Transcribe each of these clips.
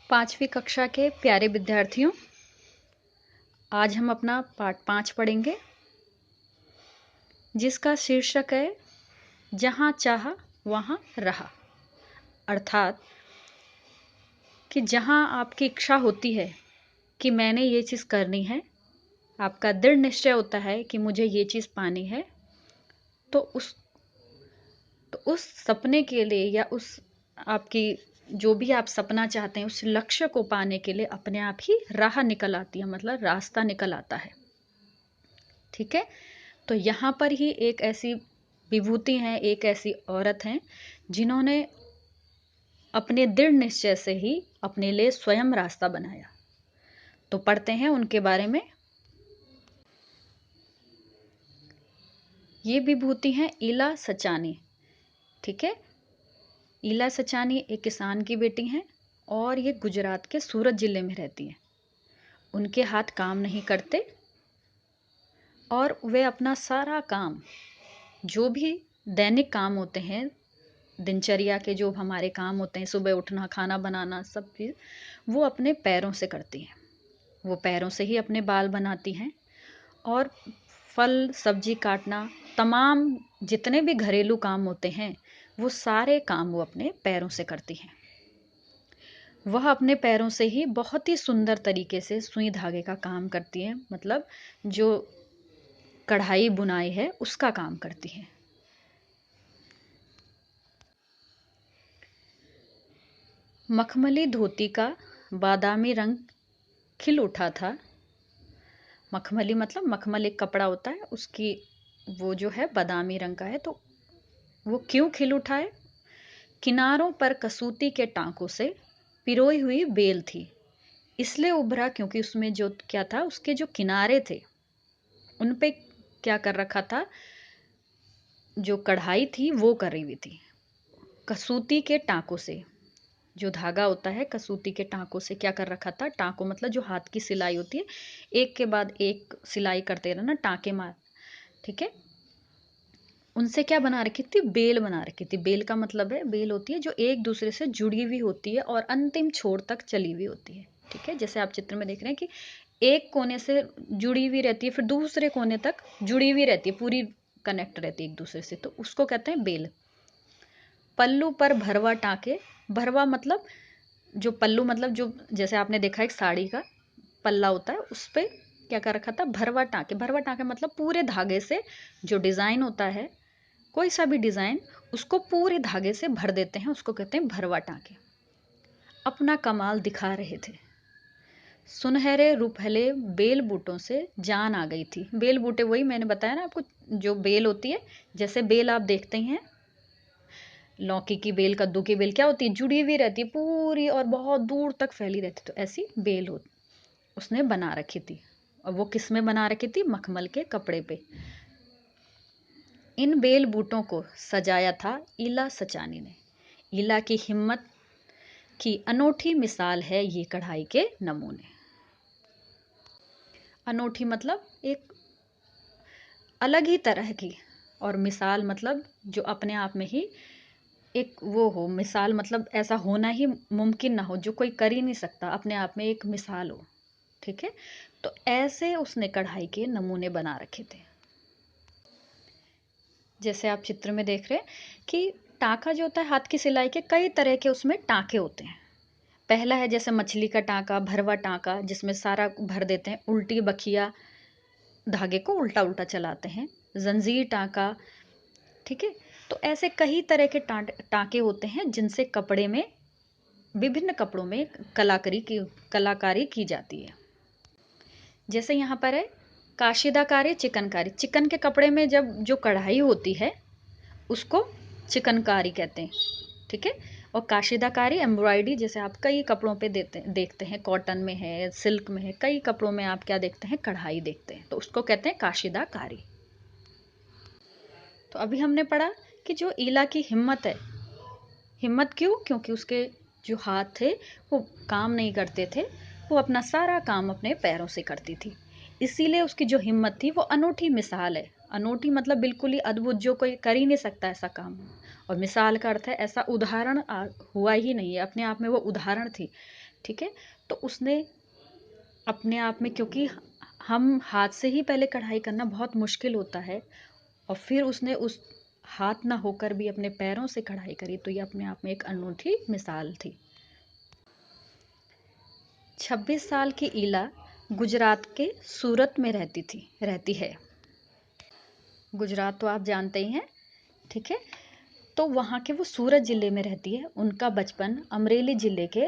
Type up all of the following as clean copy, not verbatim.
पांचवी कक्षा के प्यारे विद्यार्थियों, आज हम अपना पाठ 5 पढ़ेंगे, जिसका शीर्षक है जहाँ चाहा वहाँ रहा। अर्थात कि जहाँ आपकी इच्छा होती है कि मैंने ये चीज़ करनी है, आपका दृढ़ निश्चय होता है कि मुझे ये चीज़ पानी है, तो उस सपने के लिए या उस आपकी जो भी आप सपना चाहते हैं उस लक्ष्य को पाने के लिए अपने आप ही राह निकल आती है, मतलब रास्ता निकल आता है। ठीक है, तो यहाँ पर ही एक ऐसी विभूति हैं, एक ऐसी औरत हैं जिन्होंने अपने दृढ़ निश्चय से ही अपने लिए स्वयं रास्ता बनाया। तो पढ़ते हैं उनके बारे में। ये विभूति हैं ईला सचानी। ठीक है, ईला सचानी एक किसान की बेटी हैं और ये गुजरात के सूरत ज़िले में रहती हैं। उनके हाथ काम नहीं करते और वे अपना सारा काम, जो भी दैनिक काम होते हैं, दिनचर्या के जो हमारे काम होते हैं, सुबह उठना, खाना बनाना, सब चीज़ वो अपने पैरों से करती हैं। वो पैरों से ही अपने बाल बनाती हैं और फल सब्जी काटना, तमाम जितने भी घरेलू काम होते हैं वो सारे काम वो अपने पैरों से करती हैं। वह अपने पैरों से ही बहुत ही सुंदर तरीके से सुई धागे का काम करती हैं, मतलब जो कढ़ाई बुनाई है उसका काम करती हैं। मखमली धोती का बादामी रंग खिल उठा था। मखमली मतलब मखमल एक कपड़ा होता है, उसकी वो जो है बादामी रंग का है। तो वो क्यों खिल उठा है? किनारों पर कसूती के टांकों से पिरोई हुई बेल थी, इसलिए उभरा क्योंकि उसमें जो क्या था, उसके जो किनारे थे उन पे क्या कर रखा था, जो कढ़ाई थी वो करी हुई थी। कसूती के टांकों से, जो धागा होता है कसूती के टांकों से क्या कर रखा था, टांकों मतलब जो हाथ की सिलाई होती है, एक के बाद एक सिलाई करते रहना, टांके मार। ठीक है, उनसे क्या बना रखी थी, बेल बना रखी थी। बेल का मतलब है, बेल होती है जो एक दूसरे से जुड़ी हुई होती है और अंतिम छोर तक चली हुई होती है। ठीक है, जैसे आप चित्र में देख रहे हैं कि एक कोने से जुड़ी हुई रहती है, फिर दूसरे कोने तक जुड़ी हुई रहती है, पूरी कनेक्ट रहती है एक दूसरे से, तो उसको कहते हैं बेल। पल्लू पर भरवा टाँके, भरवा मतलब जो पल्लू मतलब जो जैसे आपने देखा एक साड़ी का पल्ला होता है, उस पर क्या कर रखा था, भरवा टाँके। भरवा टाँके मतलब पूरे धागे से जो डिज़ाइन होता है, कोई सा भी डिज़ाइन, उसको पूरे धागे से भर देते हैं, उसको कहते हैं भरवा टाँके। अपना कमाल दिखा रहे थे। सुनहरे रुपहले बेल बूटों से जान आ गई थी। बेल बूटे वही मैंने बताया ना आपको, जो बेल होती है, जैसे बेल आप देखते हैं, लौकी की बेल, कद्दू की बेल क्या होती है, जुड़ी हुई रहती है पूरी और बहुत दूर तक फैली रहती, तो ऐसी बेल हो उसने बना रखी थी। और वो किस में बना रखी थी, मखमल के कपड़े पे। इन बेल बूटों को सजाया था ईला सचानी ने। ईला की हिम्मत की अनोखी मिसाल है ये कढ़ाई के नमूने। अनोखी मतलब एक अलग ही तरह की, और मिसाल मतलब जो अपने आप में ही एक वो हो, मिसाल मतलब ऐसा होना ही मुमकिन ना हो, जो कोई कर ही नहीं सकता, अपने आप में एक मिसाल हो। ठीक है, तो ऐसे उसने कढ़ाई के नमूने बना रखे थे। जैसे आप चित्र में देख रहे हैं कि टाँका जो होता है हाथ की सिलाई के, कई तरह के उसमें टाँके होते हैं। पहला है जैसे मछली का टाँका, भरवा टाँका, जिसमें सारा भर देते हैं, उल्टी बखिया, धागे को उल्टा उल्टा चलाते हैं, जंजीर टाँका। ठीक है, तो ऐसे कई तरह के टाँके होते हैं जिनसे कपड़े में, विभिन्न कपड़ों में कलाकारी की जाती है। जैसे यहाँ पर है काशीदाकारी, चिकनकारी। चिकन के कपड़े में जब जो कढ़ाई होती है उसको चिकनकारी कहते हैं। ठीक है, और काशीदाकारी एम्ब्रॉयडरी, जैसे आप कई कपड़ों पे देखते हैं, कॉटन में है, सिल्क में है, कई कपड़ों में आप क्या देखते हैं, कढ़ाई देखते हैं, तो उसको कहते हैं काशीदाकारी। तो अभी हमने पढ़ा कि जो ईला की हिम्मत है, हिम्मत क्यों, क्योंकि उसके जो हाथ थे वो काम नहीं करते थे, वो अपना सारा काम अपने पैरों से करती थी, इसीलिए उसकी जो हिम्मत थी वो अनूठी मिसाल है। अनूठी मतलब बिल्कुल ही अद्भुत, जो कोई कर ही नहीं सकता ऐसा काम, और मिसाल का अर्थ है ऐसा उदाहरण हुआ ही नहीं है, अपने आप में वो उदाहरण थी। ठीक है, तो उसने अपने आप में, क्योंकि हम हाथ से ही पहले कढ़ाई करना बहुत मुश्किल होता है, और फिर उसने उस हाथ ना होकर भी अपने पैरों से कढ़ाई करी, तो ये अपने आप में एक अनूठी मिसाल थी। 26 साल की ईला गुजरात के सूरत में रहती है। गुजरात तो आप जानते ही हैं। ठीक है, तो वहाँ के वो सूरत ज़िले में रहती है। उनका बचपन अमरेली ज़िले के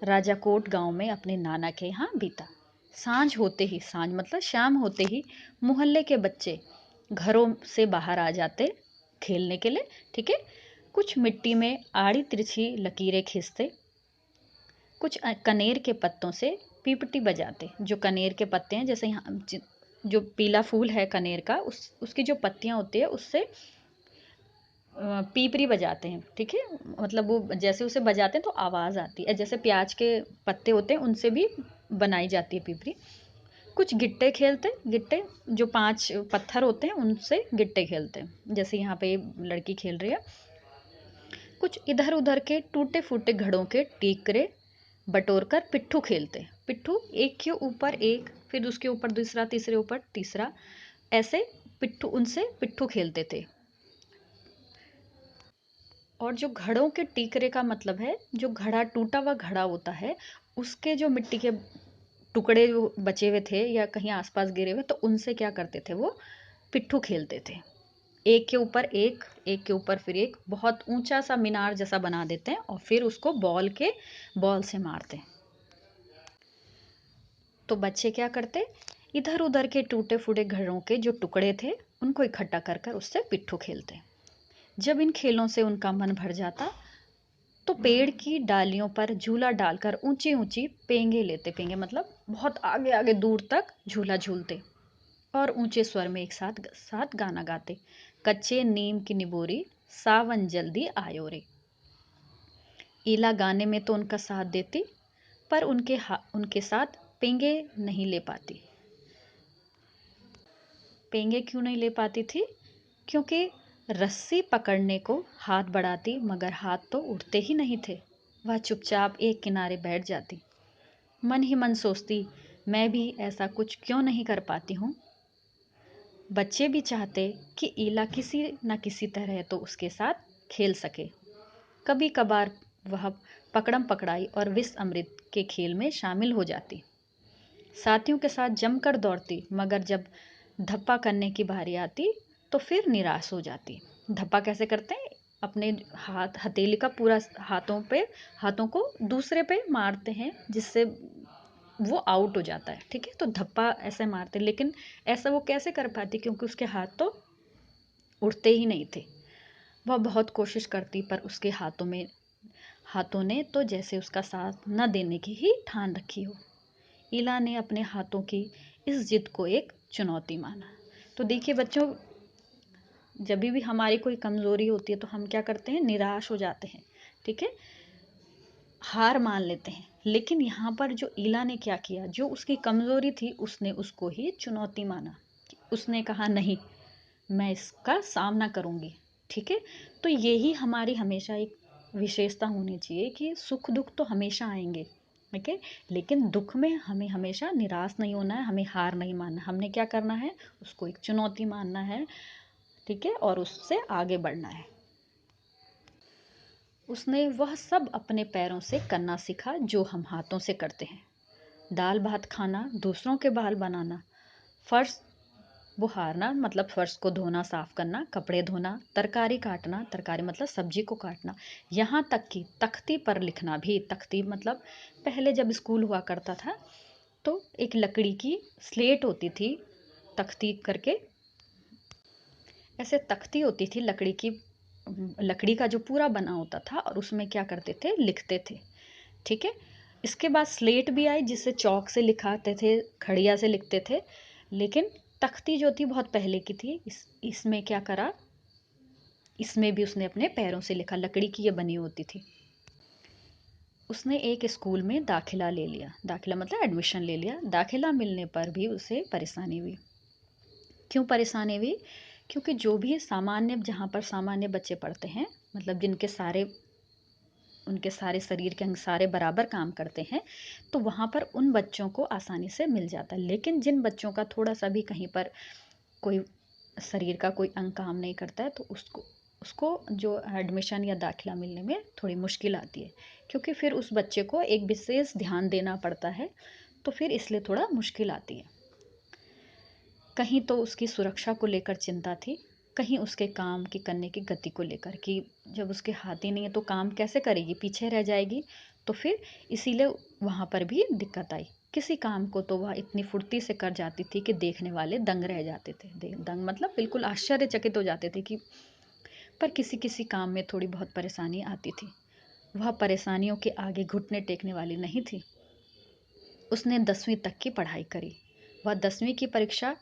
राजाकोट गांव में अपने नाना के यहाँ बीता। सांझ होते ही, सांझ मतलब शाम होते ही, मोहल्ले के बच्चे घरों से बाहर आ जाते खेलने के लिए। ठीक है, कुछ मिट्टी में आड़ी तिरछी लकीरें खींचते, कुछ कनेर के पत्तों से पीपटी बजाते। जो कनेर के पत्ते हैं, जैसे यहाँ जो पीला फूल है कनेर का, उसकी जो पत्तियाँ होती है उससे पीपरी बजाते हैं। ठीक है, मतलब वो जैसे उसे बजाते हैं तो आवाज़ आती है, जैसे प्याज के पत्ते होते हैं उनसे भी बनाई जाती है पीपरी। कुछ गिट्टे खेलते, गिट्टे जो 5 पत्थर होते हैं उनसे गिट्टे खेलते हैं, जैसे यहाँ पे लड़की खेल रही है। कुछ इधर उधर के टूटे फूटे घड़ों के टीकरे बटोर कर पिट्ठू खेलते। पिट्ठू एक के ऊपर एक, फिर उसके ऊपर दूसरा, तीसरे ऊपर तीसरा, ऐसे पिट्ठू, उनसे पिट्ठू खेलते थे। और जो घड़ों के टीकरे का मतलब है, जो घड़ा, टूटा हुआ घड़ा होता है, उसके जो मिट्टी के टुकड़े जो बचे हुए थे या कहीं आसपास गिरे हुए, तो उनसे क्या करते थे, वो पिट्ठू खेलते थे। एक के ऊपर एक, एक के ऊपर फिर एक, बहुत ऊंचा सा मीनार जैसा बना देते हैं और फिर उसको बॉल से मारते हैं। तो बच्चे क्या करते, इधर उधर के टूटे फूटे घड़ों के जो टुकड़े थे उनको इकट्ठा कर कर उससे पिट्ठू खेलते। जब इन खेलों से उनका मन भर जाता तो पेड़ की डालियों पर झूला डालकर ऊंची ऊंची पेंगे लेते। पेंगे मतलब बहुत आगे आगे दूर तक झूला झूलते और ऊंचे स्वर में एक साथ साथ गाना गाते। कच्चे नीम की निबोरी, सावन जल्दी आयो रे। ईला गाने में तो उनका साथ देती, पर उनके साथ पेंगे नहीं ले पाती। पेंगे क्यों नहीं ले पाती थी? क्योंकि रस्सी पकड़ने को हाथ बढ़ाती, मगर हाथ तो उठते ही नहीं थे। वह चुपचाप एक किनारे बैठ जाती। मन ही मन सोचती, मैं भी ऐसा कुछ क्यों नहीं कर पाती हूँ। बच्चे भी चाहते कि ईला किसी न किसी तरह तो उसके साथ खेल सके। कभी कभार वह पकड़म पकड़ाई और विष अमृत के खेल में शामिल हो जाती। साथियों के साथ जमकर दौड़ती, मगर जब धप्पा करने की बारी आती तो फिर निराश हो जाती। धप्पा कैसे करते हैं? अपने हथेली का पूरा हाथों को दूसरे पे मारते हैं, जिससे वो आउट हो जाता है। ठीक है, तो धप्पा ऐसे मारते, लेकिन ऐसा वो कैसे कर पाती? क्योंकि उसके हाथ तो उठते ही नहीं थे। वह बहुत कोशिश करती, पर उसके हाथों ने तो जैसे उसका साथ न देने की ही ठान रखी हो। ईला ने अपने हाथों की इस जिद को एक चुनौती माना। तो देखिए बच्चों, जब भी हमारी कोई कमज़ोरी होती है तो हम क्या करते हैं, निराश हो जाते हैं। ठीक है, हार मान लेते हैं। लेकिन यहाँ पर जो ईला ने क्या किया, जो उसकी कमज़ोरी थी उसने उसको ही चुनौती माना। उसने कहा, नहीं, मैं इसका सामना करूँगी। ठीक है, तो यही हमारी हमेशा एक विशेषता होनी चाहिए कि सुख दुख तो हमेशा आएंगे। ठीक है, लेकिन दुख में हमें हमेशा निराश नहीं होना है, हमें हार नहीं मानना। हमने क्या करना है, उसको एक चुनौती मानना है। ठीक है, और उससे आगे बढ़ना है। उसने वह सब अपने पैरों से करना सीखा जो हम हाथों से करते हैं। दाल भात खाना, दूसरों के बाल बनाना, फर्श बुहारना मतलब फर्श को धोना, साफ करना, कपड़े धोना, तरकारी काटना, तरकारी मतलब सब्जी को काटना, यहाँ तक कि तख्ती पर लिखना भी। तख्ती मतलब पहले जब स्कूल हुआ करता था तो एक लकड़ी की स्लेट होती थी, तख्ती करके ऐसे तख्ती होती थी लकड़ी की, लकड़ी का जो पूरा बना होता था, और उसमें क्या करते थे, लिखते थे। ठीक है, इसके बाद स्लेट भी आई जिससे चौक से लिखाते थे, खड़िया से लिखते थे। लेकिन तख्ती जो थी बहुत पहले की थी। इसमें क्या करा, इसमें भी उसने अपने पैरों से लिखा, लकड़ी की ये बनी होती थी। उसने एक स्कूल में दाखिला ले लिया। दाखिला मतलब एडमिशन ले लिया। दाखिला मिलने पर भी उसे परेशानी हुई। क्यों परेशानी हुई? क्योंकि जो भी सामान्य, जहाँ पर सामान्य बच्चे पढ़ते हैं, मतलब जिनके सारे, उनके सारे शरीर के अंग सारे बराबर काम करते हैं, तो वहाँ पर उन बच्चों को आसानी से मिल जाता है। लेकिन जिन बच्चों का थोड़ा सा भी कहीं पर कोई शरीर का कोई अंग काम नहीं करता है, तो उसको उसको जो एडमिशन या दाखिला मिलने में थोड़ी मुश्किल आती है, क्योंकि फिर उस बच्चे को एक विशेष ध्यान देना पड़ता है, तो फिर इसलिए थोड़ा मुश्किल आती है। कहीं तो उसकी सुरक्षा को लेकर चिंता थी, कहीं उसके काम की करने की गति को लेकर, कि जब उसके हाथ ही नहीं है तो काम कैसे करेगी, पीछे रह जाएगी। तो फिर इसीलिए वहाँ पर भी दिक्कत आई। किसी काम को तो वह इतनी फुर्ती से कर जाती थी कि देखने वाले दंग रह जाते थे। दंग मतलब बिल्कुल आश्चर्यचकित हो जाते थे कि, पर किसी किसी काम में थोड़ी बहुत परेशानी आती थी। वह परेशानियों के आगे घुटने टेकने वाली नहीं थी। उसने 10वीं तक की पढ़ाई करी। वह 10वीं की परीक्षा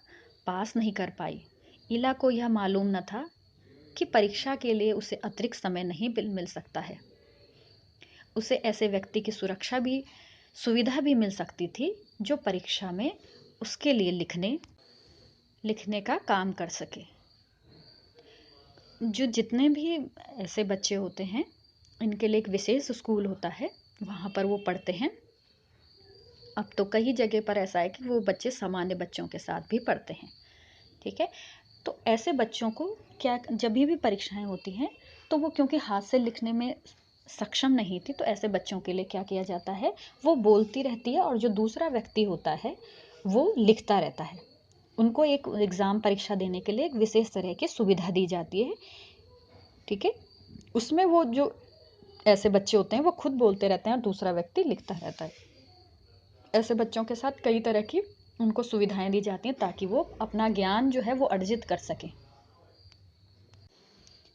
पास नहीं कर पाई। इला को यह मालूम न था कि परीक्षा के लिए उसे अतिरिक्त समय नहीं मिल सकता है। उसे ऐसे व्यक्ति की सुविधा भी मिल सकती थी जो परीक्षा में उसके लिए लिखने का काम कर सके। जो जितने भी ऐसे बच्चे होते हैं, इनके लिए एक विशेष स्कूल होता है, वहाँ पर वो पढ़ते हैं। अब तो कई जगह पर ऐसा है कि वो बच्चे सामान्य बच्चों के साथ भी पढ़ते हैं। ठीक है, तो ऐसे बच्चों को क्या, जब भी परीक्षाएं होती हैं, तो वो क्योंकि हाथ से लिखने में सक्षम नहीं थी, तो ऐसे बच्चों के लिए क्या किया जाता है, वो बोलती रहती है और जो दूसरा व्यक्ति होता है वो लिखता रहता है। उनको एक एग्ज़ाम परीक्षा देने के लिए एक विशेष तरह की सुविधा दी जाती है। ठीक है, उसमें वो जो ऐसे बच्चे होते हैं वो खुद बोलते रहते हैं और दूसरा व्यक्ति लिखता रहता है। ऐसे बच्चों के साथ कई तरह की उनको सुविधाएं दी जाती हैं ताकि वो अपना ज्ञान जो है वो अर्जित कर सकें।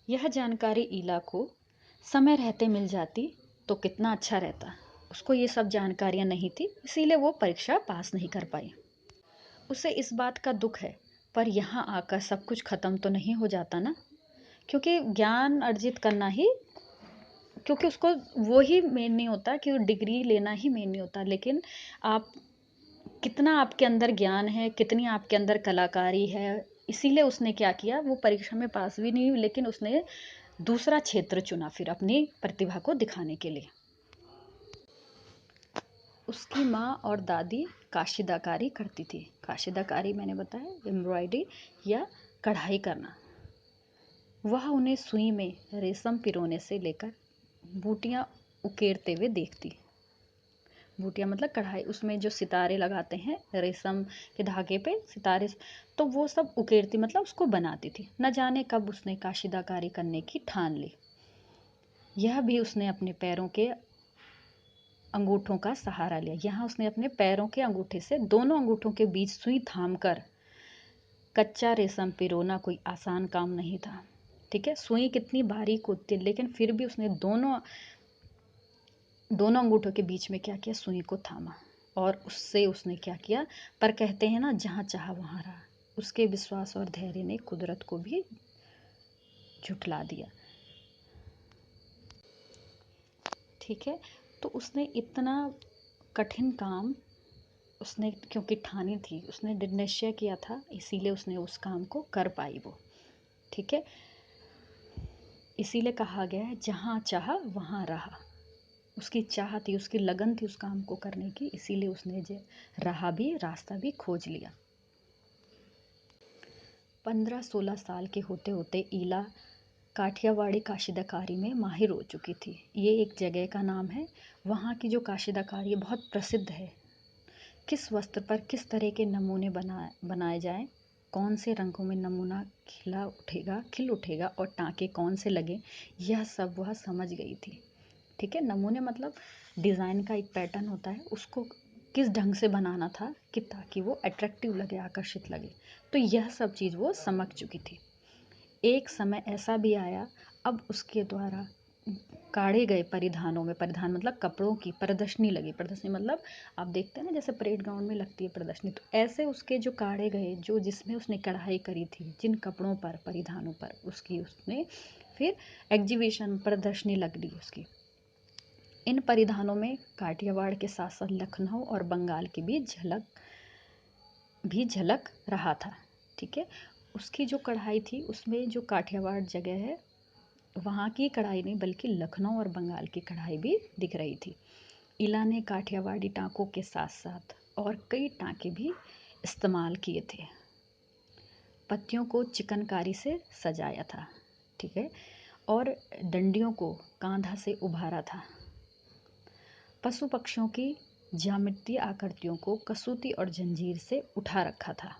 यह जानकारी ईला को समय रहते मिल जाती तो कितना अच्छा रहता। उसको ये सब जानकारियां नहीं थी, इसीलिए वो परीक्षा पास नहीं कर पाई। उसे इस बात का दुख है, पर यहाँ आकर सब कुछ खत्म तो नहीं हो जाता ना, क्योंकि ज्ञान अर्जित करना ही, क्योंकि उसको वो ही मेन नहीं होता कि वो डिग्री लेना ही मेन नहीं होता, लेकिन आप कितना आपके अंदर ज्ञान है, कितनी आपके अंदर कलाकारी है। इसीलिए उसने क्या किया, वो परीक्षा में पास भी नहीं हुई, लेकिन उसने दूसरा क्षेत्र चुना फिर अपनी प्रतिभा को दिखाने के लिए। उसकी माँ और दादी काशीदाकारी करती थी। काशीदाकारी मैंने बताया एम्ब्रॉयडरी या कढ़ाई करना। वह उन्हें सुई में रेशम पिरोने से लेकर बूटियाँ उकेरते हुए देखती। बूटियाँ मतलब कढ़ाई, उसमें जो सितारे लगाते हैं रेशम के धागे पे सितारे, तो वो सब उकेरती मतलब उसको बनाती थी। न जाने कब उसने काशीदाकारी करने की ठान ली। यह भी उसने अपने पैरों के अंगूठों का सहारा लिया। यहाँ उसने अपने पैरों के अंगूठे से दोनों अंगूठों के बीच सुई थामकर, कच्चा रेशम पिरोना कोई आसान काम नहीं था। ठीक है, सुई कितनी बारीक होती है, लेकिन फिर भी उसने दोनों अंगूठों के बीच में क्या किया, सुई को थामा, और उससे उसने क्या किया, पर कहते हैं ना, जहाँ चाहा वहाँ रहा। उसके विश्वास और धैर्य ने कुदरत को भी झुठला दिया। ठीक है, तो उसने इतना कठिन काम उसने क्योंकि ठानी थी, उसने दृढ़ निश्चय किया था, इसीलिए उसने उस काम को कर पाई वो। ठीक है, इसीलिए कहा गया है जहाँ चाहा वहाँ रहा। उसकी चाह थी, उसकी लगन थी उस काम को करने की, इसीलिए उसने राह भी, रास्ता भी खोज लिया। 15-16 साल के होते होते ईला काठियावाड़ी काशीदाकारी में माहिर हो चुकी थी। ये एक जगह का नाम है। वहाँ की जो काशीदाकारी बहुत प्रसिद्ध है। किस वस्त्र पर किस तरह के नमूने बनाए जाएं, कौन से रंगों में नमूना खिल उठेगा और टाँके कौन से लगे, यह सब वह समझ गई थी। ठीक है, नमूने मतलब डिज़ाइन का एक पैटर्न होता है, उसको किस ढंग से बनाना था कि ताकि वो अट्रैक्टिव लगे, आकर्षित लगे, तो यह सब चीज़ वो समझ चुकी थी। एक समय ऐसा भी आया, अब उसके द्वारा काढ़े गए परिधानों में, परिधान मतलब कपड़ों की प्रदर्शनी लगी। प्रदर्शनी मतलब आप देखते हैं ना, जैसे परेड ग्राउंड में लगती है प्रदर्शनी, तो ऐसे उसके जो काढ़े गए, जो जिसमें उसने कढ़ाई करी थी, जिन कपड़ों पर, परिधानों पर उसने फिर एग्जीबिशन, प्रदर्शनी लग ली उसकी। इन परिधानों में काठियावाड़ के साथ साथ लखनऊ और बंगाल की भी झलक रहा था। ठीक है, उसकी जो कढ़ाई थी उसमें जो काठियावाड़ जगह है वहाँ की कढ़ाई नहीं बल्कि लखनऊ और बंगाल की कढ़ाई भी दिख रही थी। इला ने काठियावाड़ी टाँकों के साथ साथ और कई टाँके भी इस्तेमाल किए थे। पत्तियों को चिकनकारी से सजाया था, ठीक है, और डंडियों को कांधा से उभारा था। पशु पक्षियों की ज्यामितीय आकृतियों को कसूती और जंजीर से उठा रखा था।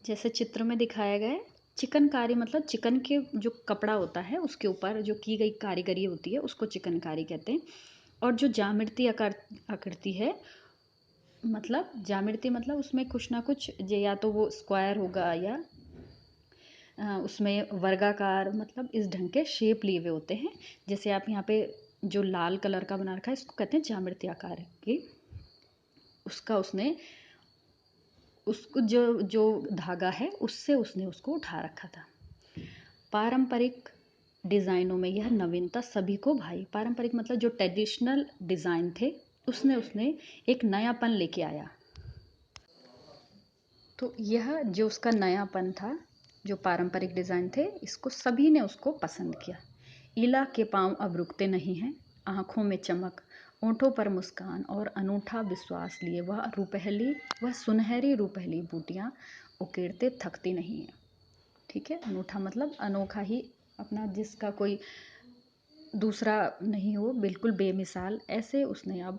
जैसे चित्र में दिखाया गया है, चिकनकारी मतलब चिकन के जो कपड़ा होता है उसके ऊपर जो की गई कारीगरी होती है उसको चिकनकारी कहते हैं। और जो ज्यामितीय आकृति है, मतलब ज्यामिति मतलब उसमें कुछ ना कुछ या तो वो स्क्वायर होगा या उसमें वर्गाकार, मतलब इस ढंग के शेप लिए हुए होते हैं। जैसे आप यहाँ पे जो लाल कलर का बना रखा है इसको कहते हैं ज्यामितीय आकार की। उसको जो धागा है उससे उसने उसको उठा रखा था। पारंपरिक डिज़ाइनों में यह नवीनता सभी को भाई। पारंपरिक मतलब जो ट्रेडिशनल डिज़ाइन थे उसने एक नयापन लेके आया। तो यह जो उसका नयापन था, जो पारंपरिक डिज़ाइन थे, इसको सभी ने उसको पसंद किया। इला के पाँव अब रुकते नहीं हैं, आँखों में चमक, ओंठों पर मुस्कान और अनूठा विश्वास लिए वह सुनहरी रूपहली बूटियाँ उकेरते थकती नहीं है। ठीक है, अनूठा मतलब अनोखा ही, अपना जिसका कोई दूसरा नहीं हो, बिल्कुल बेमिसाल, ऐसे उसने अब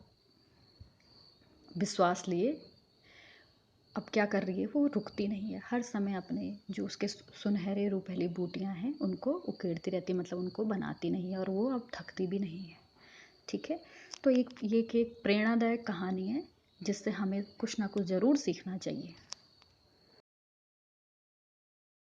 विश्वास लिए। अब क्या कर रही है, वो रुकती नहीं है, हर समय अपने जो उसके सुनहरे रूपहली बूटियाँ हैं उनको उकेरती रहती, मतलब उनको बनाती नहीं है, और वो अब थकती भी नहीं है। ठीक है, तो ये एक प्रेरणादायक कहानी है जिससे हमें कुछ ना कुछ ज़रूर सीखना चाहिए।